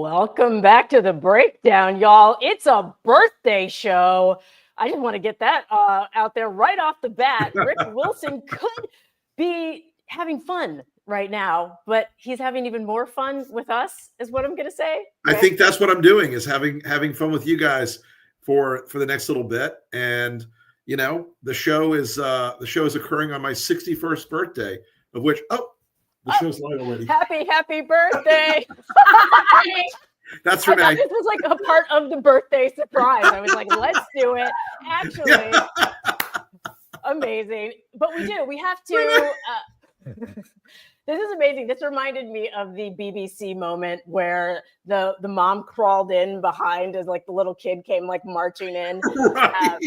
Welcome back to the breakdown, y'all. It's a birthday show. I just want to get that out there right off the bat. Rick Wilson could be having fun right now, but he's having even more fun with us, is what I'm going to say. I think that's what I'm doing, is having fun with you guys for the next little bit. And you know, the show is occurring on my 61st birthday, of which the show's live already. Happy birthday. That's Renee. I thought this was like a part of the birthday surprise. I was like, let's do it. Actually, amazing. But we have to. This is amazing. This reminded me of the BBC moment where the mom crawled in behind as like the little kid came like marching in. Right.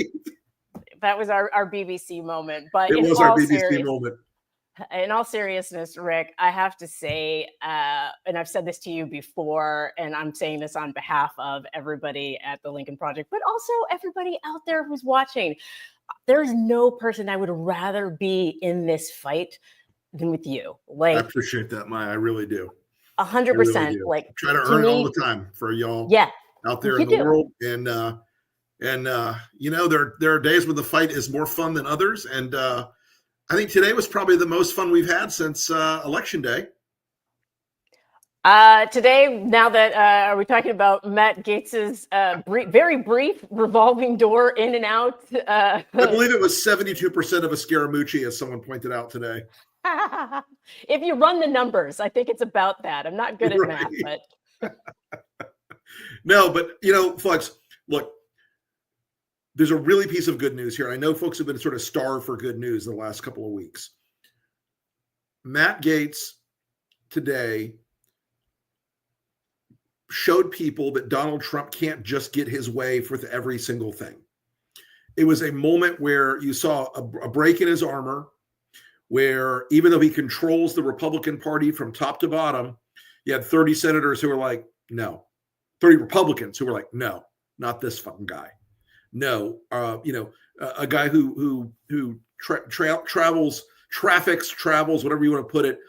That was our BBC moment. But it was our BBC moment. In all seriousness, Rick, I have to say, and I've said this to you before, and I'm saying this on behalf of everybody at the Lincoln Project, but also everybody out there who's watching. There's no person I would rather be in this fight than with you. Like, I appreciate that, Maya. I really do. 100%. Really like, I try to earn all the time for y'all out there in the world. And you know, there are days when the fight is more fun than others. And I think today was probably the most fun we've had since Election Day. Today, now that are we talking about Matt Gaetz's very brief revolving door in and out? I believe it was 72% of a Scaramucci, as someone pointed out today. If you run the numbers, I think it's about that. I'm not good at math, but no, but you know, folks, look. There's a really piece of good news here. I know folks have been sort of starved for good news in the last couple of weeks. Matt Gaetz today showed people that Donald Trump can't just get his way with every single thing. It was a moment where you saw a break in his armor, where even though he controls the Republican Party from top to bottom, you had 30 senators who were like, no. 30 Republicans who were like, no, not this fucking guy. No, you know, a guy who travels, whatever you want to put it,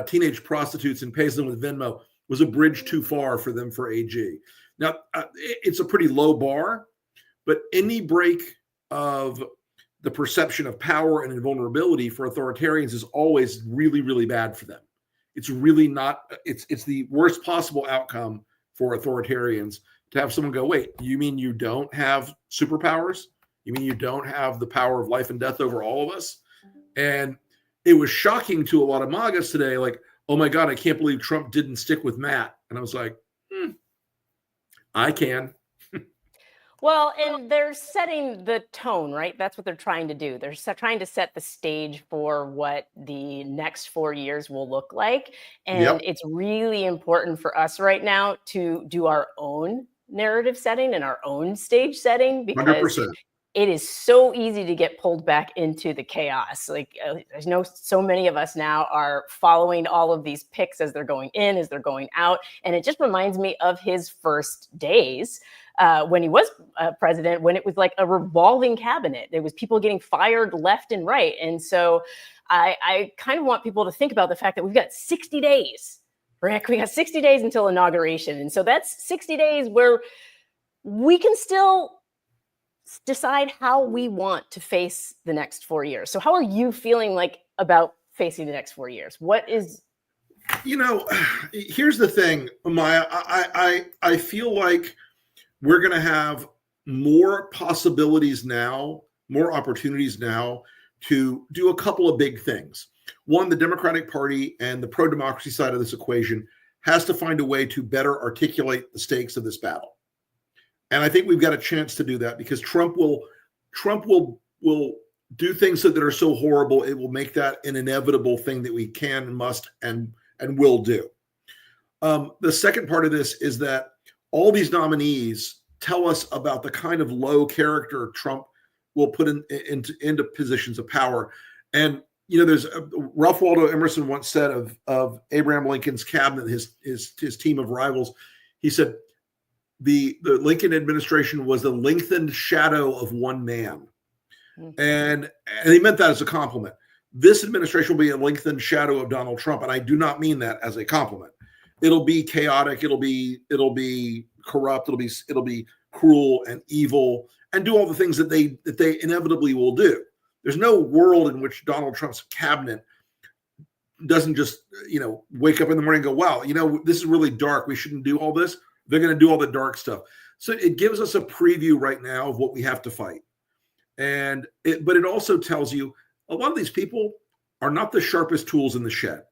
teenage prostitutes and pays them with Venmo was a bridge too far for them for AG. Now, it's a pretty low bar, but any break of the perception of power and invulnerability for authoritarians is always really, really bad for them. It's really not, it's the worst possible outcome for authoritarians to have someone go, wait, you mean you don't have superpowers? You mean you don't have the power of life and death over all of us? And it was shocking to a lot of MAGAs today, like, oh my God, I can't believe Trump didn't stick with Matt. And I was like, I can. Well, and they're setting the tone, right? That's what they're trying to do. They're trying to set the stage for what the next 4 years will look like. And it's really important for us right now to do our own narrative setting and our own stage setting, because 100%. It is so easy to get pulled back into the chaos. Like, I know so many of us now are following all of these picks as they're going in, as they're going out. And it just reminds me of his first days when he was president, when it was like a revolving cabinet. There was people getting fired left and right. And so I kind of want people to think about the fact that we've got 60 days. Rick, we got 60 days until inauguration. And so that's 60 days where we can still decide how we want to face the next 4 years. So how are you feeling like about facing the next 4 years? What is... You know, here's the thing, Maya. I feel like we're going to have more possibilities now, more opportunities now to do a couple of big things. One, the Democratic Party and the pro-democracy side of this equation has to find a way to better articulate the stakes of this battle. And I think we've got a chance to do that, because Trump will do things that are so horrible, it will make that an inevitable thing that we can and must and will do. The second part of this is that all these nominees tell us about the kind of low character Trump will put into positions of power. And you know, there's Ralph Waldo Emerson once said of Abraham Lincoln's cabinet, his team of rivals, he said, the Lincoln administration was the lengthened shadow of one man. Mm-hmm. And he meant that as a compliment. This administration will be a lengthened shadow of Donald Trump. And I do not mean that as a compliment. It'll be chaotic. It'll be corrupt. It'll be cruel and evil and do all the things that they inevitably will do. There's no world in which Donald Trump's cabinet doesn't just, wake up in the morning and go, wow, this is really dark. We shouldn't do all this. They're going to do all the dark stuff. So it gives us a preview right now of what we have to fight. But it also tells you a lot of these people are not the sharpest tools in the shed.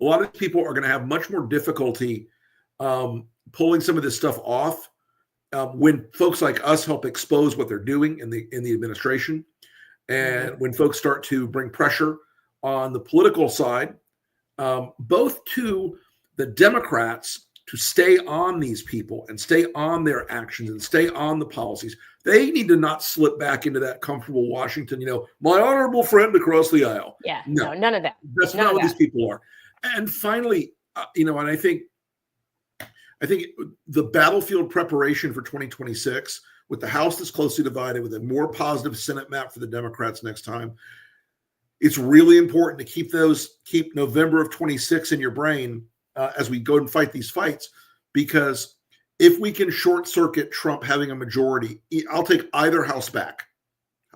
A lot of people are going to have much more difficulty pulling some of this stuff off when folks like us help expose what they're doing in the administration, and when folks start to bring pressure on the political side, both to the Democrats to stay on these people and stay on their actions and stay on the policies. They need to not slip back into that comfortable Washington, my honorable friend across the aisle. Yeah, no, none of that. That's not what these people are. And finally, and I think the battlefield preparation for 2026, with the House that's closely divided, with a more positive Senate map for the Democrats next time, it's really important to keep November of 26 in your brain as we go and fight these fights, because if we can short circuit Trump having a majority, I'll take either house back,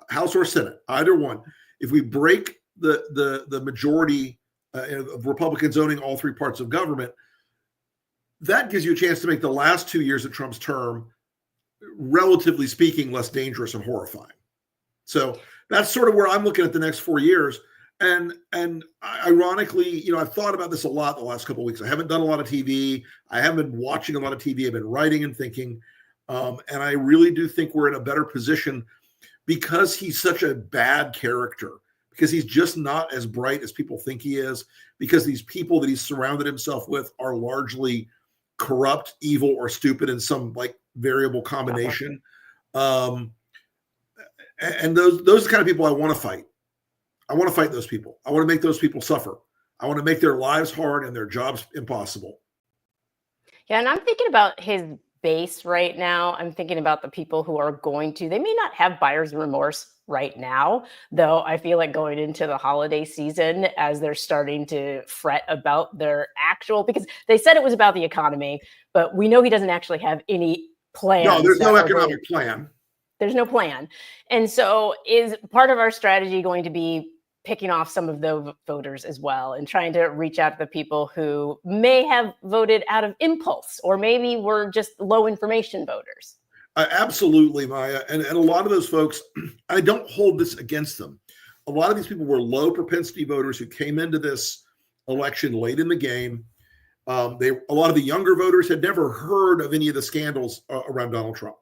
House or Senate, either one. If we break the majority of Republicans owning all three parts of government, that gives you a chance to make the last 2 years of Trump's term, relatively speaking, less dangerous and horrifying. So that's sort of where I'm looking at the next 4 years. And ironically, I've thought about this a lot the last couple of weeks. I haven't done a lot of TV. I haven't been watching a lot of TV. I've been writing and thinking. And I really do think we're in a better position because he's such a bad character, because he's just not as bright as people think he is, because these people that he's surrounded himself with are largely corrupt, evil, or stupid in some variable combination. And those are the kind of people I want to fight. I want to fight those people. I want to make those people suffer. I want to make their lives hard and their jobs impossible. Yeah, and I'm thinking about his base right now. I'm thinking about the people who are they may not have buyer's remorse right now, though I feel like going into the holiday season, as they're starting to fret about their because they said it was about the economy, but we know he doesn't actually have any plan. No, there's no economic plan. There's no plan. And so is part of our strategy going to be picking off some of those voters as well and trying to reach out to the people who may have voted out of impulse, or maybe were just low information voters? Absolutely, Maya. And a lot of those folks, I don't hold this against them. A lot of these people were low propensity voters who came into this election late in the game. A lot of the younger voters had never heard of any of the scandals around Donald Trump,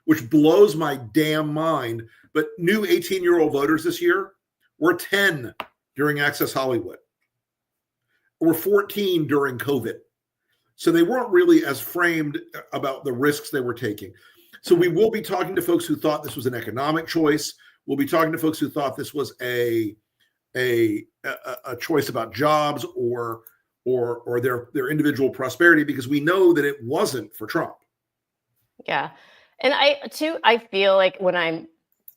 which blows my damn mind. But new 18-year-old voters this year were 10 during Access Hollywood, were 14 during COVID. So they weren't really as framed about the risks they were taking. So we will be talking to folks who thought this was an economic choice. We'll be talking to folks who thought this was a choice about jobs or their individual prosperity, because we know that it wasn't for Trump. Yeah. And I feel like when I'm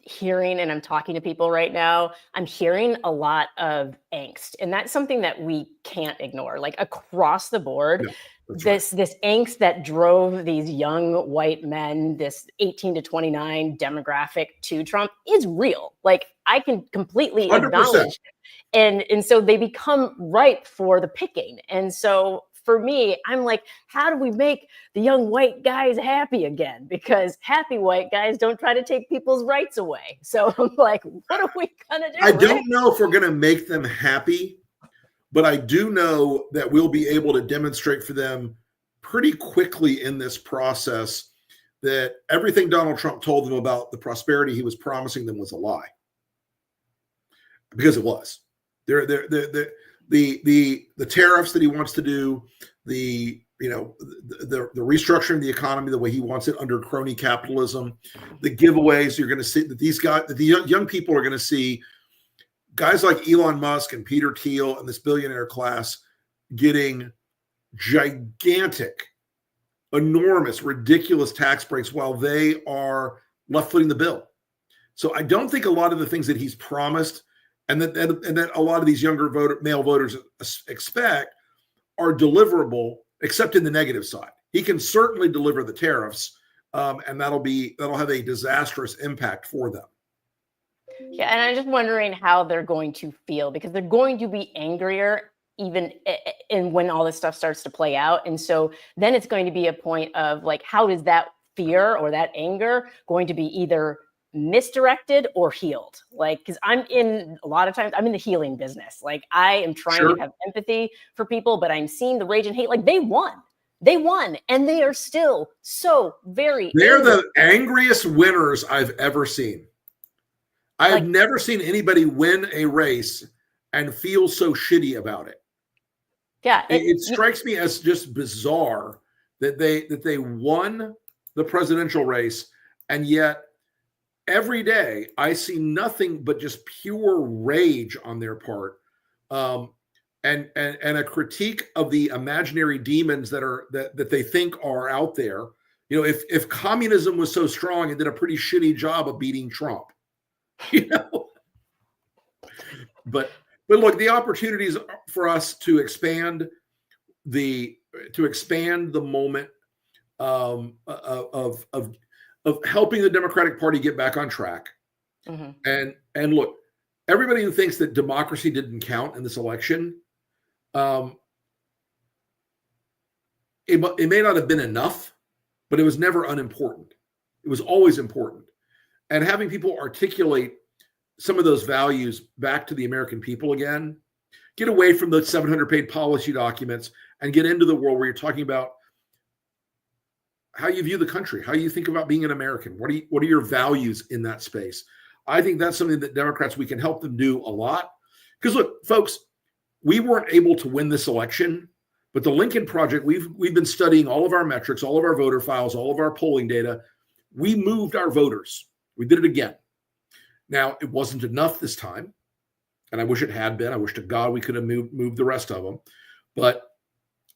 hearing and I'm talking to people right now, I'm hearing a lot of angst. And that's something that we can't ignore. Like across the board, this angst that drove these young white men, this 18 to 29 demographic to Trump, is real. Like I can completely 100%. acknowledge it. And so they become ripe for the picking. And so for me, I'm like, how do we make the young white guys happy again? Because happy white guys don't try to take people's rights away. So I'm like, what are we gonna do? I don't know if we're gonna make them happy, but I do know that we'll be able to demonstrate for them pretty quickly in this process that everything Donald Trump told them about the prosperity he was promising them was a lie. Because it was. The tariffs that he wants to do, the restructuring of the economy the way he wants it under crony capitalism, the giveaways you're going to see that the young people are going to see guys like Elon Musk and Peter Thiel and this billionaire class getting gigantic, enormous, ridiculous tax breaks while they are left footing the bill. So I don't think a lot of the things that he's promised and that a lot of these younger male voters expect are deliverable, except in the negative side. He can certainly deliver the tariffs, and that'll have a disastrous impact for them. Yeah, and I'm just wondering how they're going to feel, because they're going to be angrier even in when all this stuff starts to play out. And so then it's going to be a point of like, how is that fear or that anger going to be either misdirected or healed? Like, because I'm in the healing business. Like, I am trying Sure. to have empathy for people, but I'm seeing the rage and hate. Like, they won, and they are still so very They're angry. the angriest winners I've ever seen. I have never seen anybody win a race and feel so shitty about it. Yeah, It strikes me as just bizarre that they won the presidential race, and yet every day I see nothing but just pure rage on their part, and a critique of the imaginary demons that they think are out there. You know, if communism was so strong, it did a pretty shitty job of beating Trump. You know, but look, the opportunities for us to expand the moment of helping the Democratic Party get back on track. Mm-hmm. And look, everybody who thinks that democracy didn't count in this election, it may not have been enough, but it was never unimportant. It was always important. And having people articulate some of those values back to the American people again, get away from the 700-page policy documents and get into the world where you're talking about how you view the country, how you think about being an American. What are your values in that space? I think that's something that Democrats, we can help them do a lot. Because look, folks, we weren't able to win this election, but the Lincoln Project, we've been studying all of our metrics, all of our voter files, all of our polling data. We moved our voters. We did it again. Now, it wasn't enough this time, and I wish it had been. I wish to God we could have moved the rest of them. But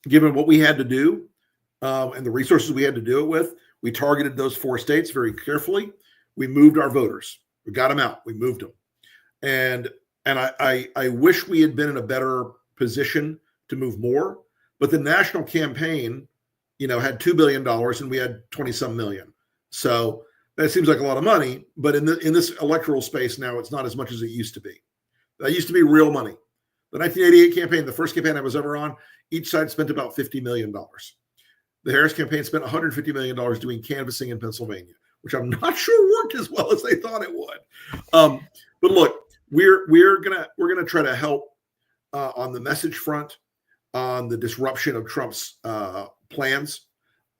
given what we had to do and the resources we had to do it with, we targeted those 4 states very carefully. We moved our voters. We got them out. We moved them. And I wish we had been in a better position to move more. But the national campaign, had $2 billion and we had 20-some million. So that seems like a lot of money, but in this electoral space now, it's not as much as it used to be. That used to be real money. The 1988 campaign, the first campaign I was ever on, each side spent about $50 million. The Harris campaign spent $150 million doing canvassing in Pennsylvania, which I'm not sure worked as well as they thought it would. But look, we're gonna try to help on the message front, on the disruption of Trump's plans,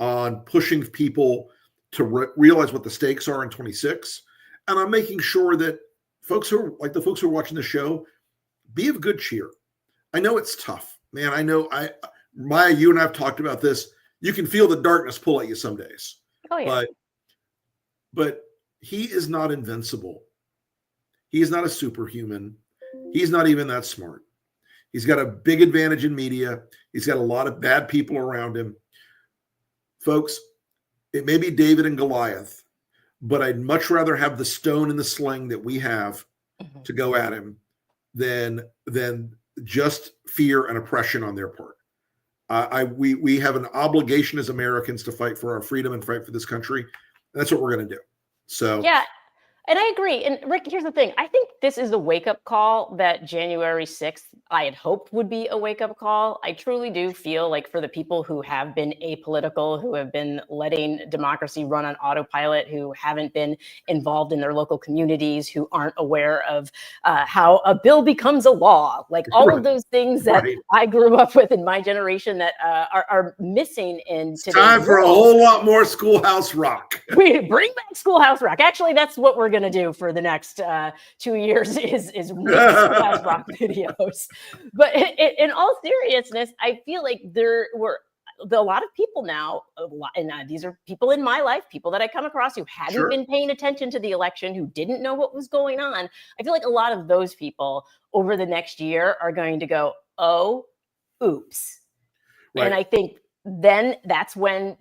on pushing people to realize what the stakes are in 26. And I'm making sure that folks who are watching the show, be of good cheer. I know it's tough, man. I know Maya, you and I have talked about this. You can feel the darkness pull at you some days. Oh, yeah. But he is not invincible. He is not a superhuman. He's not even that smart. He's got a big advantage in media. He's got a lot of bad people around him. Folks, it may be David and Goliath, but I'd much rather have the stone in the sling that we have to go at him than just fear and oppression on their part. We have an obligation as Americans to fight for our freedom and fight for this country. And that's what we're going to do. So yeah. And I agree. And Rick, here's the thing. I think this is a wake-up call that January 6th, I had hoped would be a wake-up call. I truly do feel like for the people who have been apolitical, who have been letting democracy run on autopilot, who haven't been involved in their local communities, who aren't aware of how a bill becomes a law, like all of those things that I grew up with in my generation that are missing in today's time for a whole lot more Schoolhouse Rock. We bring back Schoolhouse Rock. Actually, that's what we're going to do for the next 2 years is make Schoolhouse Rock videos. But in all seriousness, I feel like there were a lot of people now, and these are people in my life, people that I come across who hadn't been paying attention to the election, who didn't know what was going on. I feel like a lot of those people over the next year are going to go, oh, oops. Right. And I think then that's when,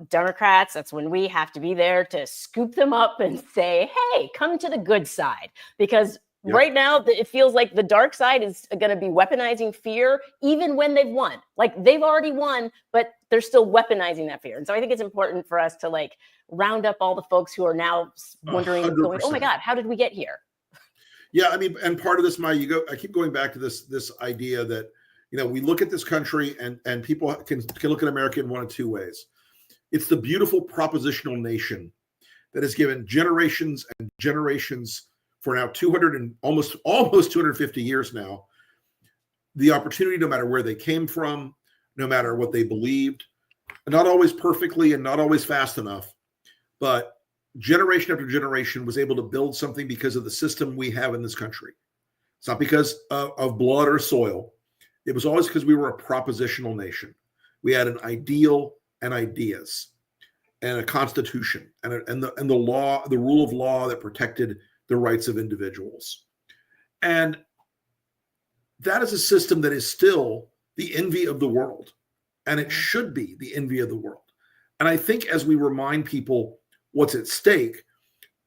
Democrats, that's when we have to be there to scoop them up and say, hey, come to the good side. Because Yep. Right now, it feels like the dark side is going to be weaponizing fear, even when they've won. Like they've already won, but they're still weaponizing that fear. And so I think it's important for us to like round up all the folks who are now wondering, going, "Oh my 100%. God, how did we get here?" Yeah, I mean, and part of this, I keep going back to this idea that, we look at this country and people can look at America in one of two ways. It's the beautiful propositional nation that has given generations and generations for now 200 and almost 250 years now, the opportunity, no matter where they came from, no matter what they believed, not always perfectly and not always fast enough, but generation after generation was able to build something because of the system we have in this country. It's not because of blood or soil. It was always because we were a propositional nation. We had an ideal and ideas and a constitution and the law, the rule of law that protected the rights of individuals. And that is a system that is still the envy of the world. And it should be the envy of the world. And I think as we remind people what's at stake,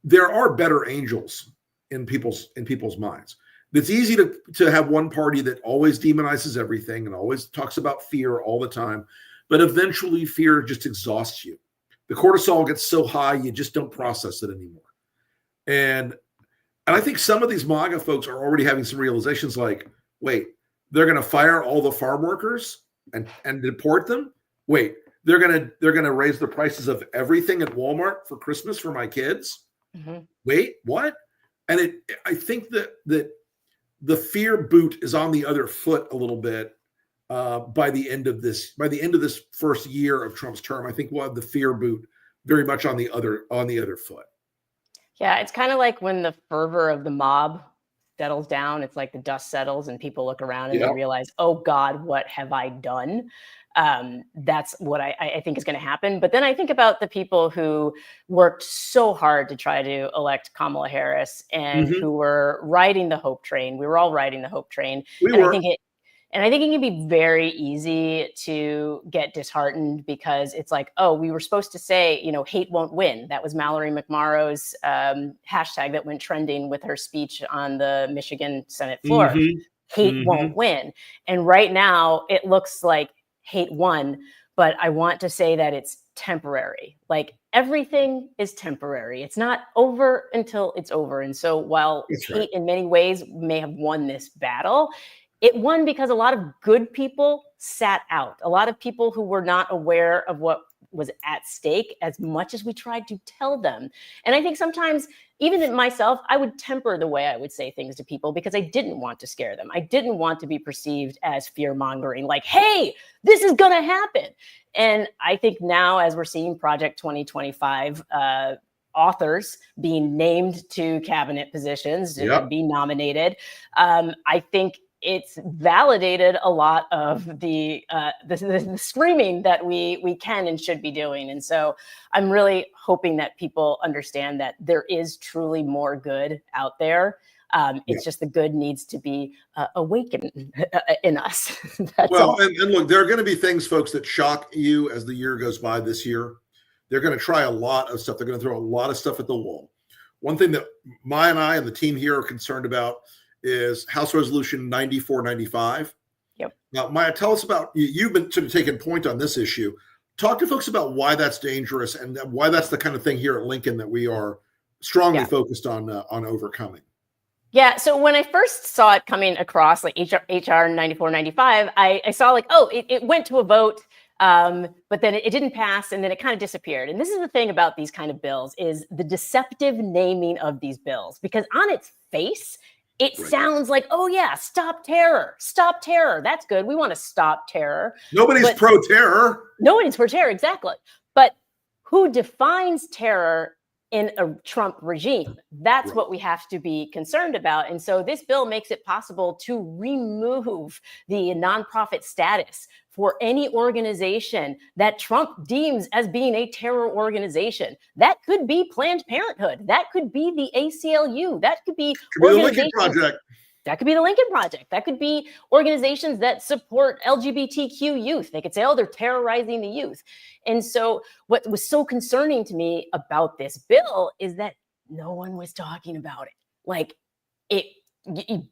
there are better angels in people's minds. It's easy to have one party that always demonizes everything and always talks about fear all the time, but eventually fear just exhausts you. The cortisol gets so high, you just don't process it anymore. And I think some of these MAGA folks are already having some realizations like, wait, they're going to fire all the farm workers and deport them? Wait, they're going to raise the prices of everything at Walmart for Christmas for my kids? Mm-hmm. Wait, what? And I think that the fear boot is on the other foot a little bit by the end of this first year of Trump's term. I think we'll have the fear boot very much on the other foot. Yeah, it's kind of like when the fervor of the mob settles down, it's like the dust settles and people look around and they realize, oh God, what have I done? That's what I think is going to happen. But then I think about the people who worked so hard to try to elect Kamala Harris and who were riding the hope train. We were all riding the hope train. I think it can be very easy to get disheartened because it's like, oh, we were supposed to say, hate won't win. That was Mallory McMorrow's hashtag that went trending with her speech on the Michigan Senate floor. Hate won't win. And right now it looks like hate won, but I want to say that it's temporary. Like everything is temporary. It's not over until it's over. And so while hate in many ways may have won this battle, it won because a lot of good people sat out. A lot of people who were not aware of what was at stake as much as we tried to tell them. And I think sometimes, even in myself, I would temper the way I would say things to people because I didn't want to scare them. I didn't want to be perceived as fear-mongering, like, hey, this is going to happen. And I think now, as we're seeing Project 2025 authors being named to cabinet positions, being nominated, I think it's validated a lot of the screaming that we can and should be doing. And so I'm really hoping that people understand that there is truly more good out there. It's just the good needs to be awakened in us. That's all. And look, there are going to be things, folks, that shock you as the year goes by this year. They're going to try a lot of stuff. They're going to throw a lot of stuff at the wall. One thing that Maya and I and the team here are concerned about is House Resolution 9495. Yep. Now, Maya, tell us about, you've been sort of taking point on this issue. Talk to folks about why that's dangerous and why that's the kind of thing here at Lincoln that we are strongly focused on overcoming. Yeah. So when I first saw it coming across, like HR 9495, I saw like, oh, it went to a vote, but then it didn't pass, and then it kind of disappeared. And this is the thing about these kind of bills is the deceptive naming of these bills, because on its face, it sounds like, oh yeah, stop terror. That's good. We want to stop terror. Nobody's pro-terror. Nobody's pro-terror, exactly. But who defines terror in a Trump regime? That's what we have to be concerned about. And so this bill makes it possible to remove the nonprofit status for any organization that Trump deems as being a terror organization. That could be Planned Parenthood. That could be the ACLU. That could be the Lincoln Project. That could be the Lincoln Project. That could be organizations that support LGBTQ youth. They could say, oh, they're terrorizing the youth. And so what was so concerning to me about this bill is that no one was talking about it. Like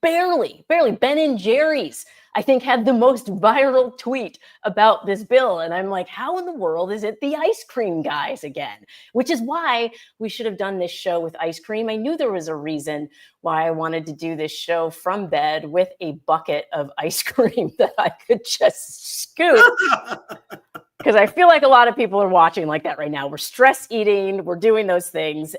Barely. Ben and Jerry's, I think, had the most viral tweet about this bill. And I'm like, how in the world is it the ice cream guys again? Which is why we should have done this show with ice cream. I knew there was a reason why I wanted to do this show from bed with a bucket of ice cream that I could just scoop. Because I feel like a lot of people are watching like that right now. We're stress eating, we're doing those things.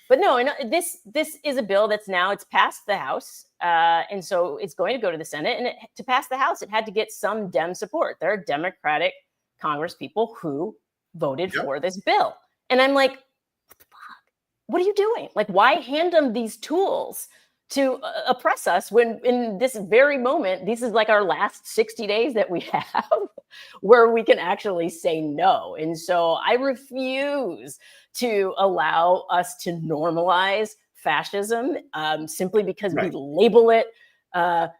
But no, this is a bill it's passed the House. And so it's going to go to the Senate. And to pass the House, it had to get some Dem support. There are Democratic Congress people who voted for this bill. And I'm like, what the fuck? What are you doing? Like, why hand them these tools to oppress us when in this very moment, this is like our last 60 days that we have where we can actually say no. And so I refuse to allow us to normalize fascism simply because we label it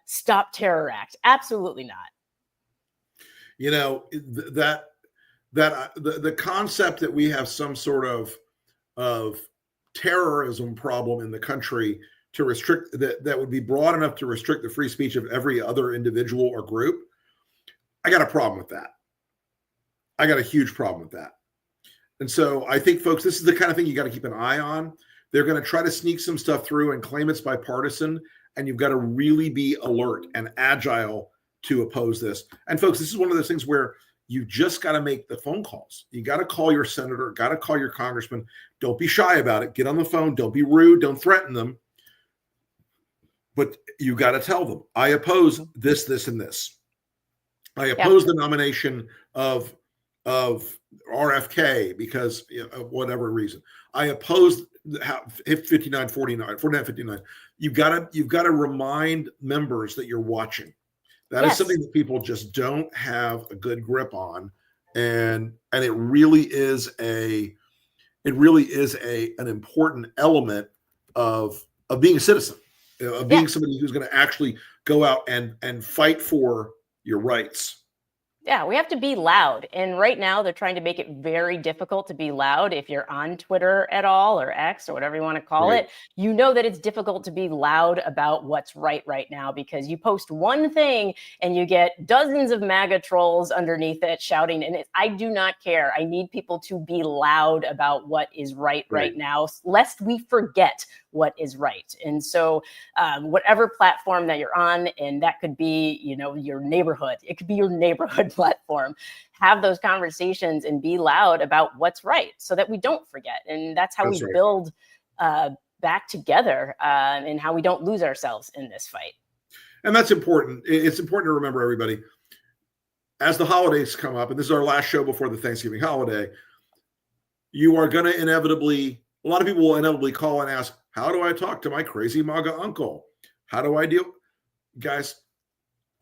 Stop Terror Act. Absolutely not. You know, the concept that we have some sort of terrorism problem in the country to restrict that would be broad enough to restrict the free speech of every other individual or group. I got a problem with that. I got a huge problem with that. And so I think, folks, this is the kind of thing you got to keep an eye on. They're going to try to sneak some stuff through and claim it's bipartisan, and you've got to really be alert and agile to oppose this. And folks, this is one of those things where you just got to make the phone calls. You got to call your senator, got to call your congressman. Don't be shy about it. Get on the phone. Don't be rude. Don't threaten them. But you got to tell them, I oppose this, this, and this. I oppose the nomination of RFK because of whatever reason. I oppose 59-49. You've got to remind members that you're watching. That is something that people just don't have a good grip on, and it really is an important element of being a citizen, of being somebody who's going to actually go out and fight for your rights. Yeah, we have to be loud. And right now they're trying to make it very difficult to be loud. If you're on Twitter at all, or X, or whatever you want to call it, you know that it's difficult to be loud about what's right now, because you post one thing and you get dozens of MAGA trolls underneath it shouting. And I do not care. I need people to be loud about what is right now, lest we forget what is right. And so whatever platform that you're on, and that could be, your neighborhood, it could be your neighborhood platform, have those conversations and be loud about what's right so that we don't forget. And that's how we build back together and how we don't lose ourselves in this fight. And that's important. It's important to remember, everybody, as the holidays come up, and this is our last show before the Thanksgiving holiday, you are going to a lot of people will inevitably call and ask, how do I talk to my crazy MAGA uncle? How do I deal? Guys,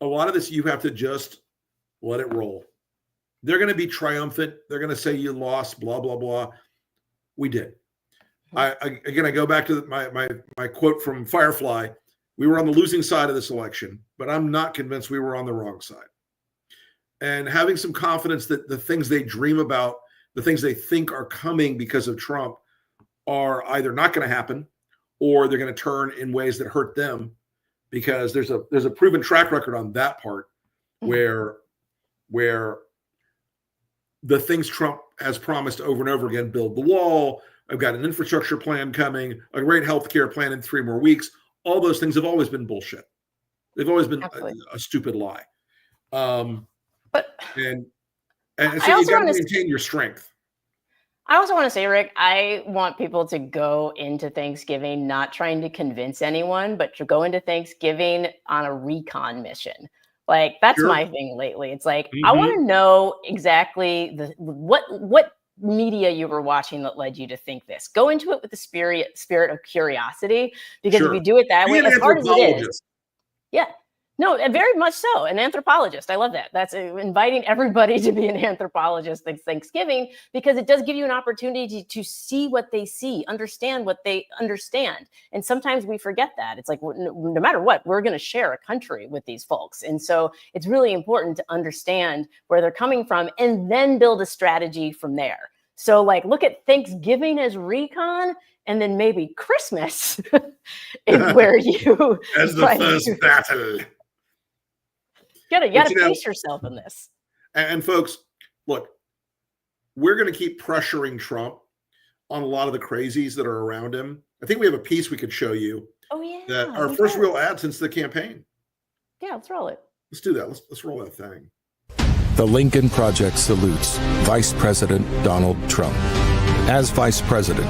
a lot of this, you have to just let it roll. They're going to be triumphant. They're going to say you lost, blah, blah, blah. We did. I go back to my quote from Firefly. We were on the losing side of this election, but I'm not convinced we were on the wrong side. And having some confidence that the things they dream about, the things they think are coming because of Trump, are either not going to happen or they're going to turn in ways that hurt them, because there's a proven track record on that part where the things Trump has promised over and over again, build the wall, I've got an infrastructure plan coming, a great healthcare plan in 3 more weeks, all those things have always been bullshit. They've always been a stupid lie. And so you got to maintain your strength. I also want to say, Rick, I want people to go into Thanksgiving not trying to convince anyone, but to go into Thanksgiving on a recon mission. Like, that's my thing lately. It's like, I want to know exactly what media you were watching that led you to think this. Go into it with the spirit of curiosity, because if you do it that way, as hard as it is. Yeah. No, very much so. An anthropologist. I love that. That's inviting everybody to be an anthropologist at Thanksgiving, because it does give you an opportunity to see what they see, understand what they understand. And sometimes we forget that. It's like, no matter what, we're going to share a country with these folks. And so it's really important to understand where they're coming from and then build a strategy from there. So like, look at Thanksgiving as recon, and then maybe Christmas is where you as the first battle. You gotta pace yourself in this. And folks, look, we're going to keep pressuring Trump on a lot of the crazies that are around him. I think we have a piece we could show you. Oh yeah, that our first real ad since the campaign. Yeah, let's roll it. Let's do that. Let's roll that thing. The Lincoln Project salutes Vice President Donald Trump. As Vice President,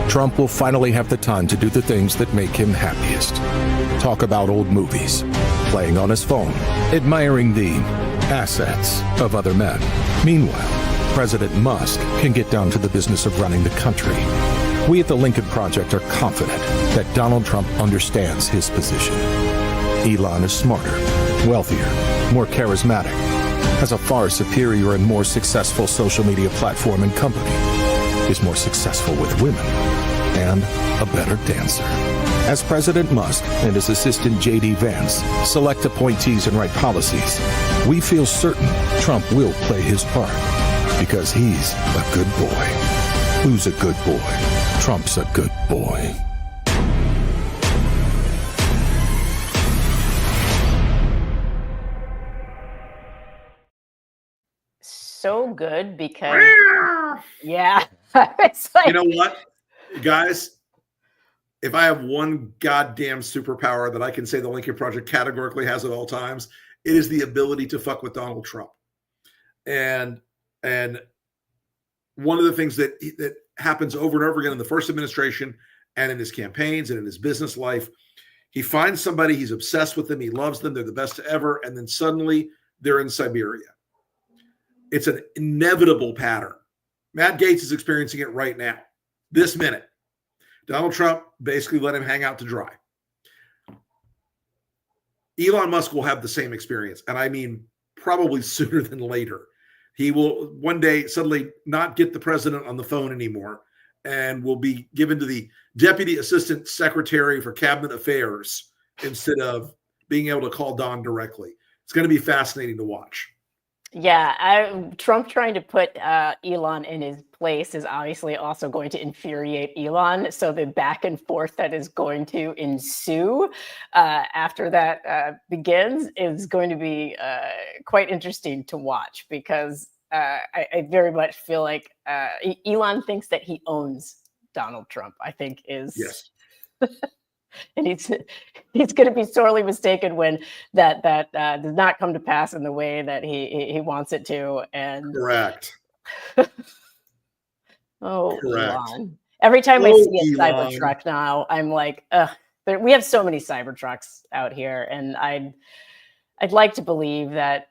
Trump will finally have the time to do the things that make him happiest. Talk about old movies, playing on his phone, admiring the assets of other men. Meanwhile, President Musk can get down to the business of running the country. We at the Lincoln Project are confident that Donald Trump understands his position. Elon is smarter, wealthier, more charismatic, has a far superior and more successful social media platform and company, is more successful with women, and a better dancer. As President Musk and his assistant J.D. Vance select appointees and write policies, we feel certain Trump will play his part because he's a good boy. Who's a good boy? Trump's a good boy. So good because, yeah. It's like, you know what, guys? If I have one goddamn superpower that I can say the Lincoln Project categorically has at all times, it is the ability to fuck with Donald Trump. And one of the things that happens over and over again in the first administration and in his campaigns and in his business life, he finds somebody, he's obsessed with them, he loves them, they're the best ever, and then suddenly they're in Siberia. It's an inevitable pattern. Matt Gaetz is experiencing it right now, this minute. Donald Trump basically let him hang out to dry. Elon Musk will have the same experience, and I mean probably sooner than later. He will one day suddenly not get the president on the phone anymore and will be given to the Deputy Assistant Secretary for Cabinet Affairs instead of being able to call Don directly. It's going to be fascinating to watch. Yeah, Trump trying to put Elon in his place is obviously also going to infuriate Elon. So the back and forth that is going to ensue after that begins is going to be quite interesting to watch because I very much feel like Elon thinks that he owns Donald Trump, I think is. Yes. And he's going to be sorely mistaken when that does not come to pass in the way that he wants it to. And correct. Oh, correct. Elon. Every time I see a Elon. Cybertruck now, I'm like, ugh. We have so many Cybertrucks out here, and I'd like to believe that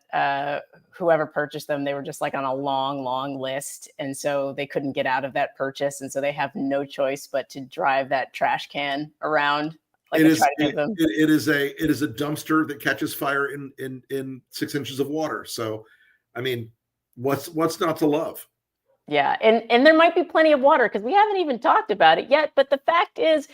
whoever purchased them, they were just like on a long list, and so they couldn't get out of that purchase, and so they have no choice but to drive that trash can around. Like it is a dumpster that catches fire in 6 inches of water. So, I mean, what's not to love? Yeah, and there might be plenty of water because we haven't even talked about it yet. But the fact is,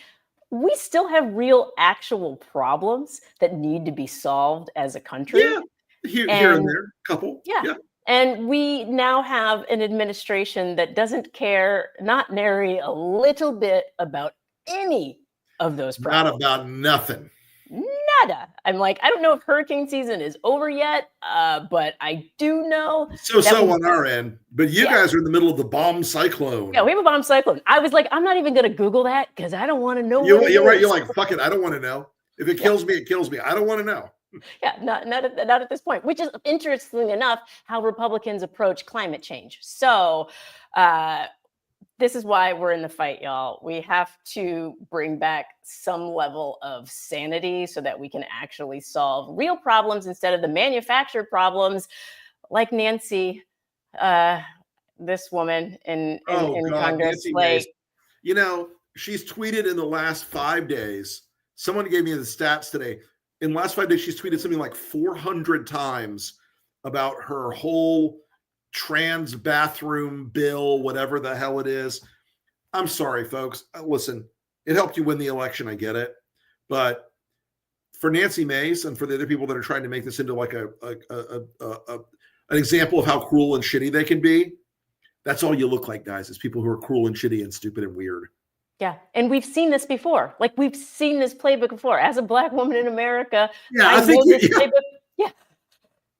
we still have real, actual problems that need to be solved as a country. Yeah, here and there, couple. Yeah. And we now have an administration that doesn't care, not nary a little bit about any of those problems. Not about nothing. Nada. I'm like, I don't know if hurricane season is over yet, but I do know. So on our end, but you guys are in the middle of the bomb cyclone. Yeah, we have a bomb cyclone. I was like, I'm not even going to Google that because I don't want to know. You're right. You're like, fuck it. I don't want to know. If it kills me, it kills me. I don't want to know. Yeah, not at this point, which is interestingly enough how Republicans approach climate change. So this is why we're in the fight, y'all. We have to bring back some level of sanity so that we can actually solve real problems instead of the manufactured problems like Nancy, this woman in Congress. Nancy Mace. You know, she's tweeted in the last 5 days. Someone gave me the stats today. In the last 5 days, she's tweeted something like 400 times about her whole trans bathroom bill, whatever the hell it is. I'm sorry, folks. Listen, it helped you win the election. I get it. But for Nancy Mace and for the other people that are trying to make this into like an example of how cruel and shitty they can be, That's all you look like, guys, is people who are cruel and shitty and stupid and weird. Yeah. And we've seen this before. Like, we've seen this playbook before. As a Black woman in America, Yeah, I think know this playbook. Yeah.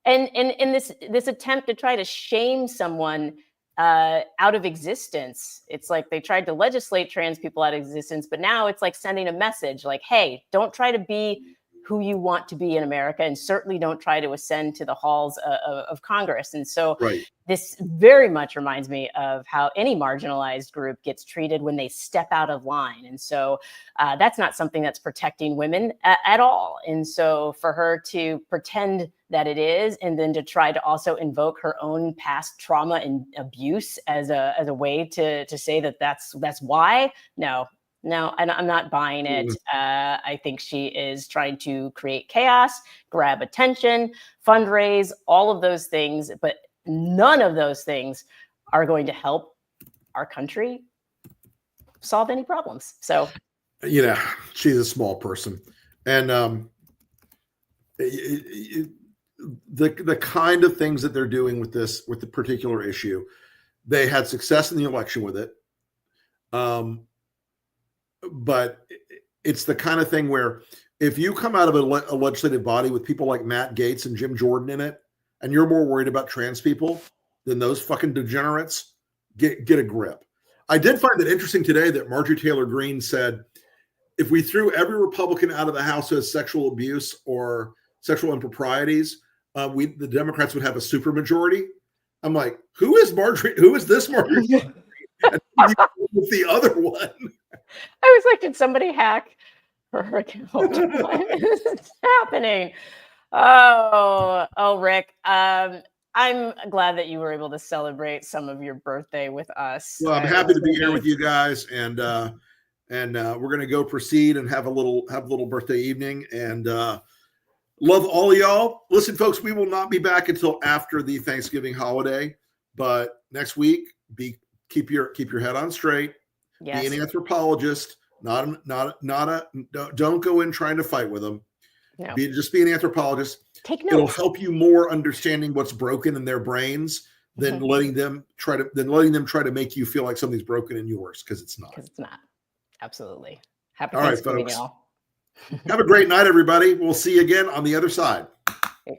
And this attempt to try to shame someone out of existence. It's like they tried to legislate trans people out of existence, but now it's like sending a message like, hey, don't try to be who you want to be in America, and certainly don't try to ascend to the halls of Congress. And so this very much reminds me of how any marginalized group gets treated when they step out of line. And so that's not something that's protecting women at all. And so for her to pretend that it is, and then to try to also invoke her own past trauma and abuse as a way to say that that's why, no, and I'm not buying it. I think she is trying to create chaos, grab attention, fundraise, all of those things, but none of those things are going to help our country solve any problems. So, she's a small person, and the kind of things that they're doing with the particular issue, they had success in the election with it. But it's the kind of thing where if you come out of a legislative body with people like Matt Gaetz and Jim Jordan in it, and you're more worried about trans people than those fucking degenerates, get a grip. I did find it interesting today that Marjorie Taylor Greene said, if we threw every Republican out of the House who has sexual abuse or sexual improprieties, the Democrats would have a supermajority. I'm like, who is this Marjorie? And with the other one. I was like, did somebody hack her account? What is happening? Oh, Rick. I'm glad that you were able to celebrate some of your birthday with us. Well, I'm happy to be here with you guys, and we're gonna go proceed and have a little birthday evening, and love all of y'all. Listen, folks, we will not be back until after the Thanksgiving holiday, but next week, keep your head on straight. Yes. Be an anthropologist, don't go in trying to fight with them. No. Just be an anthropologist. Take notes. It'll help you more understanding what's broken in their brains than letting them try to make you feel like something's broken in yours, because it's not. Absolutely. Happy All right, Thanksgiving, folks. y'all. Have a great night, everybody. We'll see you again on the other side. Okay.